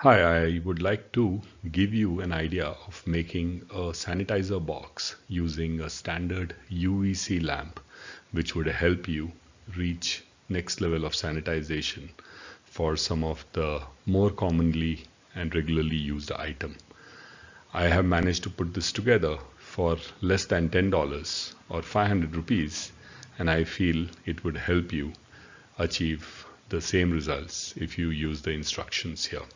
Hi, I would like to give you an idea of making a sanitizer box using a standard UVC lamp, which would help you reach next level of sanitization for some of the more commonly and regularly used item. I have managed to put this together for less than $10 or 500 rupees, and I feel it would help you achieve the same results if you use the instructions here.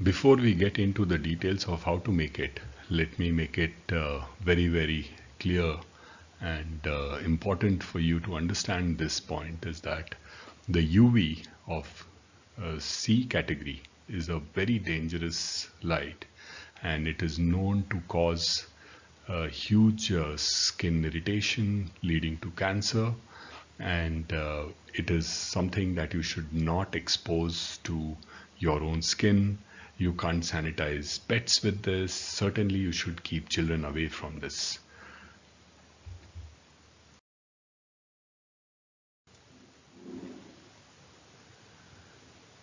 Before we get into the details of how to make it, let me make it very clear and important for you to understand this point is that the UV of C category is a very dangerous light, and it is known to cause huge skin irritation leading to cancer, and it is something that you should not expose to your own skin. You can't sanitize pets with this. Certainly you should keep children away from this.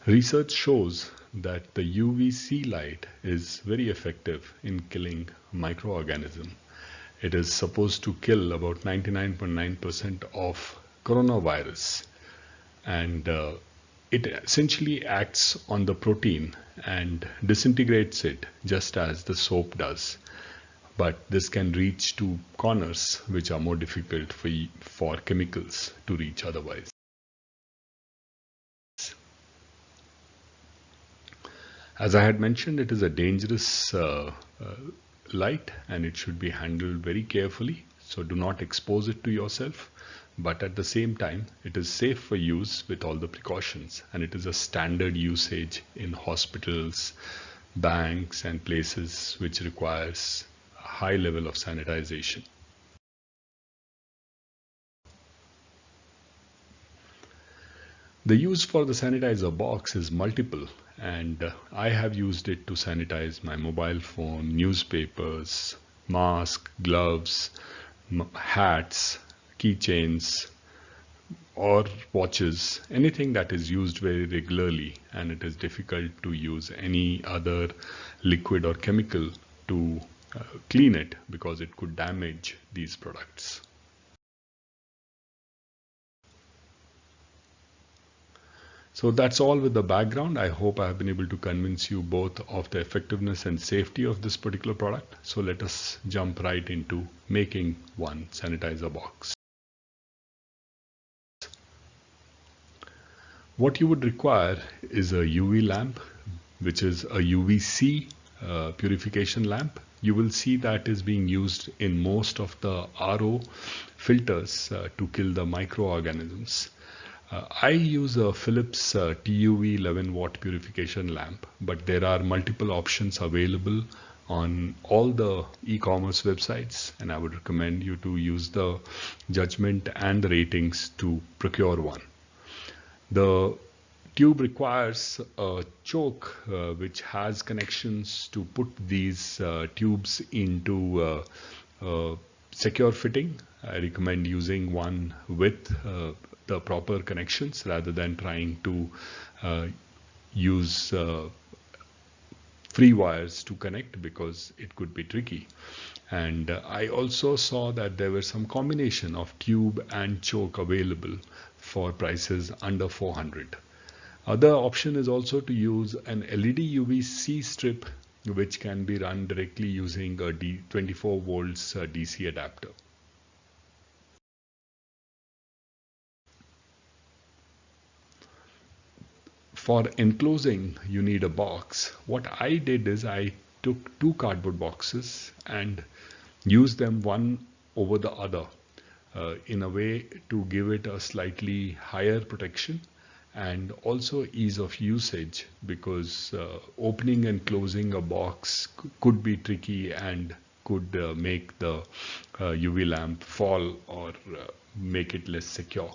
Research shows that the UVC light is very effective in killing microorganisms. It is supposed to kill about 99.9% of coronavirus, and it essentially acts on the protein and disintegrates it just as the soap does. But this can reach to corners which are more difficult for chemicals to reach otherwise. As I had mentioned, it is a dangerous light, and it should be handled very carefully. So do not expose it to yourself. But at the same time, it is safe for use with all the precautions, and it is a standard usage in hospitals, banks, and places which requires a high level of sanitization. The use for the sanitizer box is multiple, and I have used it to sanitize my mobile phone, newspapers, mask, gloves, hats, keychains, or watches, anything that is used very regularly, and it is difficult to use any other liquid or chemical to clean it because it could damage these products. So that's all with the background. I hope I have been able to convince you both of the effectiveness and safety of this particular product. So let us jump right into making one sanitizer box. What you would require is a UV lamp, which is a UVC purification lamp. You will see that is being used in most of the RO filters to kill the microorganisms. I use a Philips TUV 11 watt purification lamp, but there are multiple options available on all the e-commerce websites, and I would recommend you to use the judgment and the ratings to procure one. The tube requires a choke which has connections to put these tubes into secure fitting. I recommend using one with the proper connections rather than trying to use free wires to connect, because it could be tricky. And I also saw that there were some combination of tube and choke available for prices under 400. Other option is also to use an LED UVC strip, which can be run directly using a 24 volts DC adapter. For enclosing, you need a box. What I did is I took two cardboard boxes and used them one over the other in a way to give it a slightly higher protection and also ease of usage, because opening and closing a box could be tricky and could make the UV lamp fall or make it less secure.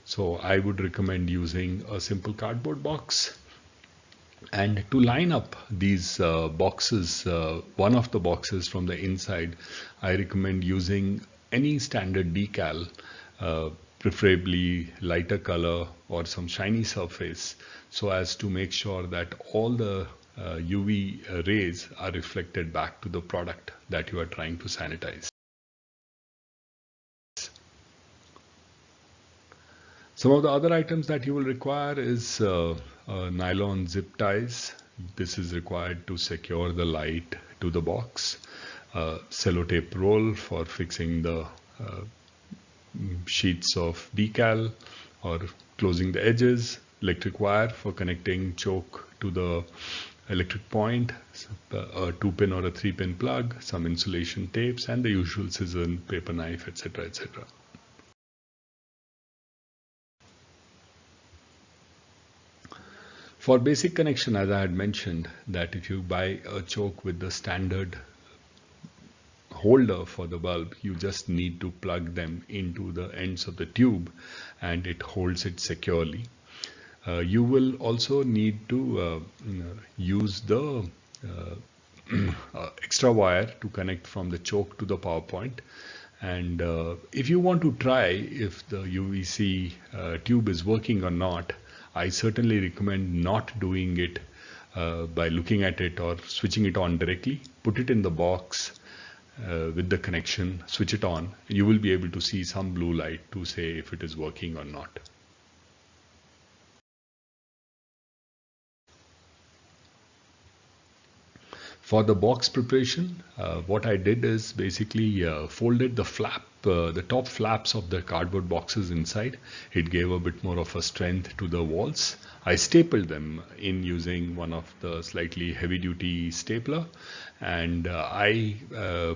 So I would recommend using a simple cardboard box. And to line up these boxes, one of the boxes from the inside, I recommend using any standard decal preferably lighter color or some shiny surface, so as to make sure that all the UV rays are reflected back to the product that you are trying to sanitize. Some of the other items that you will require is nylon zip ties. This is required to secure the light to the box. Sellotape roll for fixing the sheets of decal or closing the edges. Electric wire for connecting choke to the electric point. A 2-pin or a 3-pin plug. Some insulation tapes and the usual scissor, paper knife, etc., etc. For basic connection, as I had mentioned, that if you buy a choke with the standard holder for the bulb, you just need to plug them into the ends of the tube and it holds it securely. You will also need to use the extra wire to connect from the choke to the power point. And if you want to try if the UVC tube is working or not, I certainly recommend not doing it by looking at it or switching it on directly. Put it in the box with the connection, switch it on. You will be able to see some blue light to say if it is working or not. For the box preparation, what I did is basically folded the the top flaps of the cardboard boxes inside. It gave a bit more of a strength to the walls. I stapled them in using one of the slightly heavy-duty stapler, and I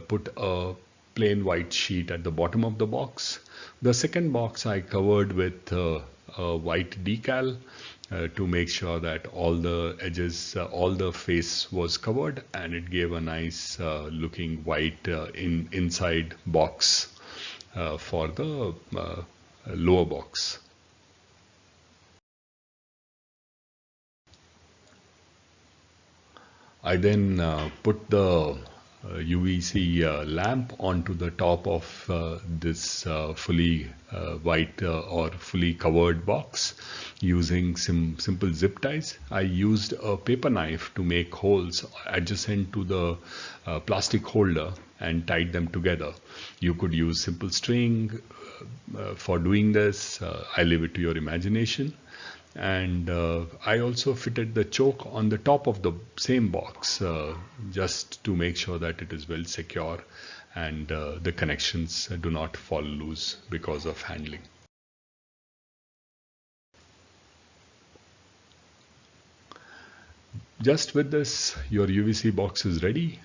put a plain white sheet at the bottom of the box. The second box I covered with a white decal to make sure that all the edges, all the face was covered, and it gave a nice looking white inside box for the lower box. I then put the UVC lamp onto the top of this fully white or fully covered box using simple zip ties. I used a paper knife to make holes adjacent to the plastic holder and tied them together. You could use simple string for doing this. I leave it to your imagination. And I also fitted the choke on the top of the same box just to make sure that it is well secure and the connections do not fall loose because of handling. Just with this, your UVC box is ready.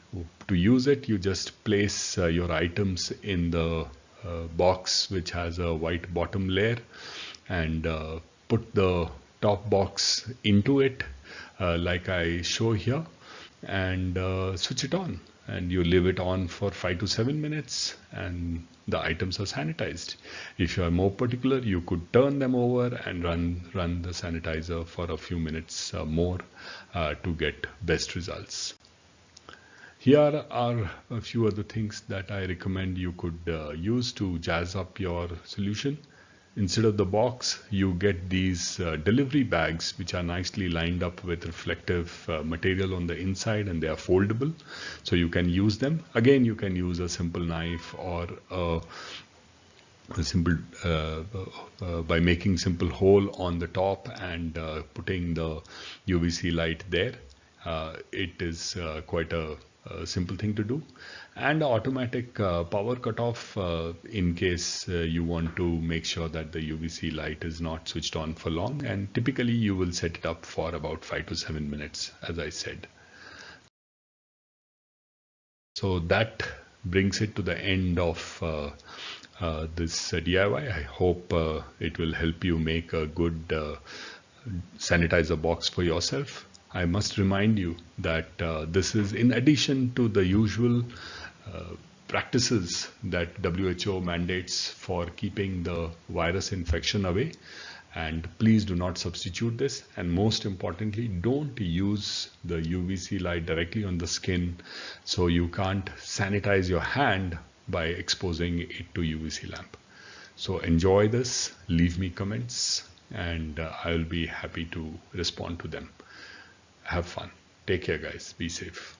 To use it, you just place your items in the box which has a white bottom layer and put the top box into it like I show here and switch it on, and you leave it on for 5 to 7 minutes and the items are sanitized. If you are more particular, you could turn them over and run the sanitizer for a few minutes more to get best results. Here are a few other things that I recommend you could use to jazz up your solution. Instead of the box, you get these delivery bags which are nicely lined up with reflective material on the inside, and they are foldable, so you can use them. Again, you can use a simple knife or a simple by making simple hole on the top and putting the UVC light there. It is quite a simple thing to do, and automatic power cutoff in case you want to make sure that the UVC light is not switched on for long, and typically you will set it up for about 5 to 7 minutes, as I said. So that brings it to the end of this DIY. I hope it will help you make a good sanitizer box for yourself. I must remind you that this is in addition to the usual practices that WHO mandates for keeping the virus infection away. And please do not substitute this. And most importantly, don't use the UVC light directly on the skin, so you can't sanitize your hand by exposing it to UVC lamp. So enjoy this, leave me comments, and I'll be happy to respond to them. Have fun. Take care, guys. Be safe.